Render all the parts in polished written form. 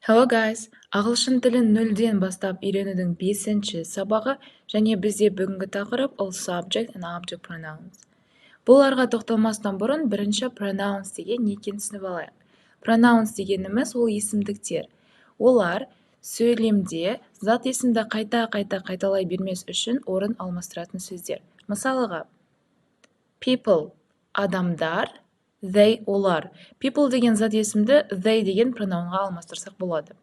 Hello guys! Ағылшын тілін нөлден бастап үйренудің 5-ші сабағы және бізде бүгінгі тақырып ол subject and object pronouns. Бұларға тоқталмастан бұрын бірінші pronouns деген не екенін түсініп алайық. Pronouns дегеніміз ол есімдіктер. Олар сөйлемде зат есімді қайта-қайта қайталай бермес үшін орын алмастыратын сөздер. Мысалыға, people – адамдар, they – олар. People деген зат есімді they деген пронаунға алмастырсақ болады.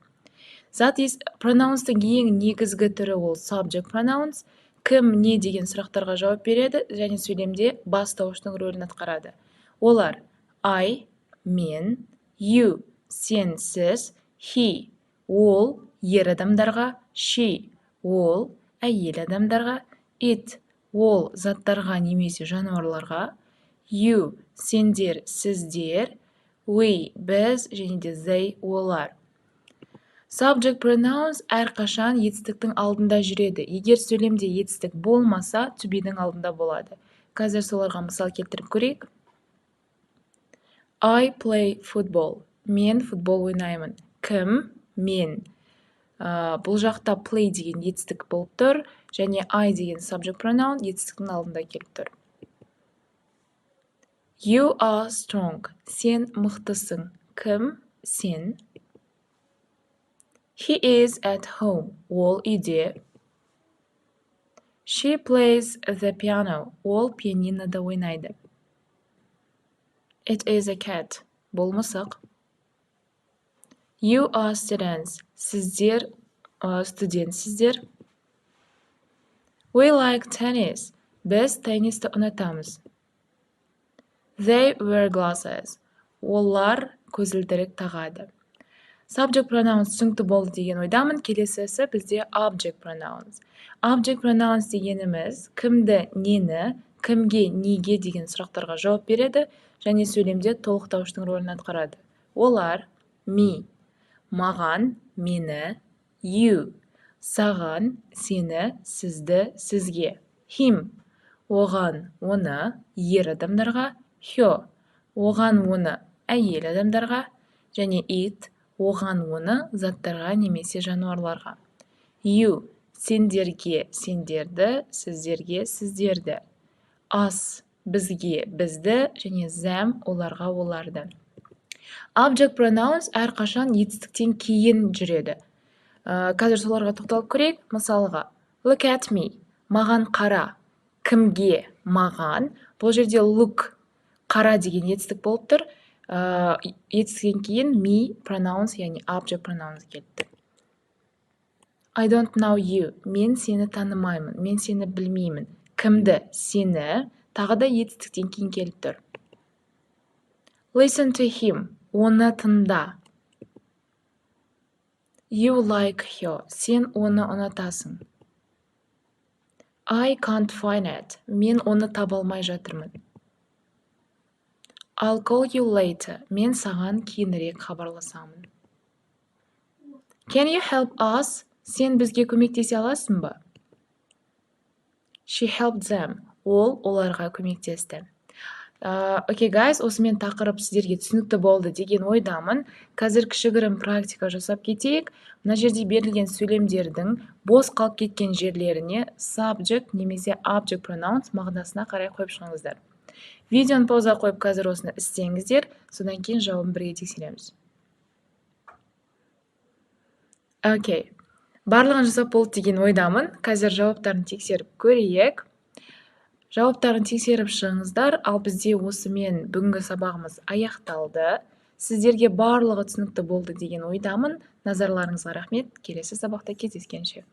Pronounстың ең негізгі түрі ол subject pronouns. Кім, не деген сұрақтарға жауап береді және сөйлемде бастауыштың рөлін атқарады. Олар I, мен, you, сен, сіз, he, ол, ер адамдарға, she, ол, әйел адамдарға, it, ол, заттарға немесе жануарларға, you, сендер, сіздер, we, біз және де they, олар. Subject pronouns әрқашан етістіктің алдында жүреді. Егер сөйлемде етістік болмаса, to be-дің алдында болады. Қазір соларға мысал келтіріп көрейік. I play football. Мен футбол ойнаймын. Кім? Мен. Бұл жақта play деген етістік болып тұр, және I деген subject pronoun етістіктің алдында келіп тұр. You are strong. Сен мықтысың. Кім? Сен. He is at home. Ол үйде. She plays the piano. Ол пианинода ойнайды. It is a cat. Бұл мысық. You are students. Сіздер студентсіздер. We like tennis. Біз теннисті ұнатамыз. They wear glasses. Олар көзілдірік тағады. Subject pronouns түсінікті болды деген ойдамын. Келесісі бізде object pronouns. Object pronouns дегеніміз кімді, нені, кімге, неге деген сұрақтарға жауап береді және сөйлемде толықтауыштың рөлін атқарады. Олар me, маған, мені, you, саған, сені, сізді, сізге, him, оған, оны, ер адамдарға, her, оған, оны, әйел адамдарға және it, оған, оны, заттарға немесе жануарларға. You, сендерге, сендерді, сіздерге, сіздерді. Us, бізге, бізді және them, оларға, оларды. Object pronouns әрқашан етістіктен кейін жүреді. Қазір соларға тоқталып көрейік. Мысалға, look at me, маған қара. Кімге? Маған. Бұл жерде look, қара деген етістік болып тұр. Етістіктен кейін me pronouns, яғни object pronouns келді. I don't know you. Мен сені танымаймын. Мен сені білмеймін. Кімді? Сені. Тағы да етістіктен кейін келіп тұр. Listen to him. Оны тыңда. You like her. Сен оны ұнатасың. I can't find it. Мен оны таба алмай жатырмын. I'll call you later. Мен саған кейінірек хабарласамын. Can you help us? Сен бізге көмектесе аласың ба? She helped them. Ол оларға көмектесті. Okay guys, осымен тақырып сіздерге түсінікті болды деген ойдамын. Қазір кішігірім практика жасап кетейік. Мына жерде берілген сөйлемдердің бос қалып кеткен жерлеріне subject немесе object pronouns мағынасына қарай қойып шығыңыздар. Видеоны пауза қойып қазір осыны істеңіздер, содан кейін жауабын бірге тексереміз. Окей. Барлығын жасап болды деген ойдамын. Қазір жауаптарын тексеріп көрейік. Жауаптарын тексеріп шығыңыздар, ал бізде осымен бүгінгі сабағымыз аяқталды. Сіздерге барлығы түсінікті болды деген ойдамын. Назарларыңызға рахмет. Келесі сабақта кездескенше.